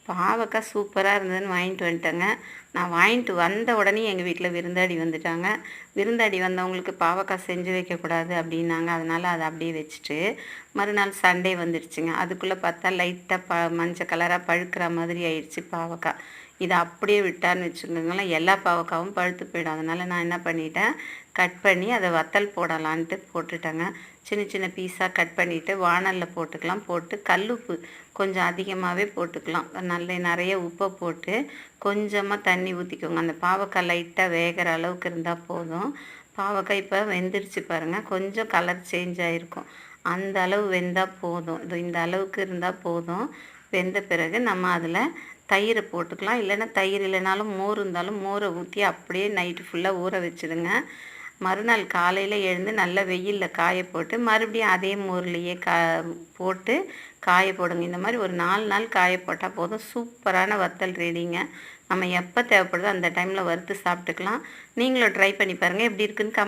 பாவக்காய் சூப்பராக இருந்ததுன்னு வாங்கிட்டு வந்துட்டேங்க. நான் வாங்கிட்டு வந்த உடனே எங்கள் வீட்டில் விருந்தாடி வந்துட்டாங்க. விருந்தாடி வந்தவங்களுக்கு பாவக்காய் செஞ்சு வைக்கக்கூடாது அப்படின்னாங்க. அதனால் அதை அப்படியே வச்சுட்டு மறுநாள் சண்டே வந்துடுச்சுங்க. அதுக்குள்ளே பார்த்தா லைட்டாக மஞ்சள் கலராக பழுக்கிற மாதிரி ஆயிடுச்சு பாவக்காய். இதை அப்படியே விட்டான்னு வச்சுக்கோங்களேன், எல்லா பாவக்காவும் பழுத்து போயிடும். அதனால் நான் என்ன பண்ணிட்டேன், கட் பண்ணி அதை வத்தல் போடலான்ட்டு போட்டுட்டேங்க. சின்ன சின்ன பீஸாக கட் பண்ணிவிட்டு வாணலில் போட்டுக்கலாம். போட்டு கல்லுப்பு கொஞ்சம் அதிகமாகவே போட்டுக்கலாம். நிறைய உப்பை போட்டு கொஞ்சமாக தண்ணி ஊற்றிக்கோங்க. அந்த பாவக்காய் லைட்டாக வேகிற அளவுக்கு இருந்தால் போதும். பாவக்காய் இப்போ வெந்துருச்சு பாருங்கள், கொஞ்சம் கலர் சேஞ்ச் ஆகிருக்கும். அந்த அளவு வெந்தால் போதும். இந்த அளவுக்கு இருந்தால் போதும். வெந்த பிறகு நம்ம அதில் தயிரை போட்டுக்கலாம். இல்லைன்னா தயிர் இல்லைனாலும் மோர் இருந்தாலும் மோரை ஊற்றி அப்படியே நைட்டு ஃபுல்லாக ஊற வச்சுடுங்க. மறுநாள் காலையில் எழுந்து நல்லா வெயிலில் காய போட்டு மறுபடியும் அதே மோர்லேயே போட்டு காய போடுங்க. இந்த மாதிரி ஒரு 4 நாள் காய போட்டால் போதும். சூப்பரான வத்தல் ரெடிங்க. நம்ம எப்போ தேவைப்படுதோ அந்த டைமில் வறுத்து சாப்பிட்டுக்கலாம். நீங்களும் ட்ரை பண்ணி பாருங்கள், எப்படி இருக்குன்னு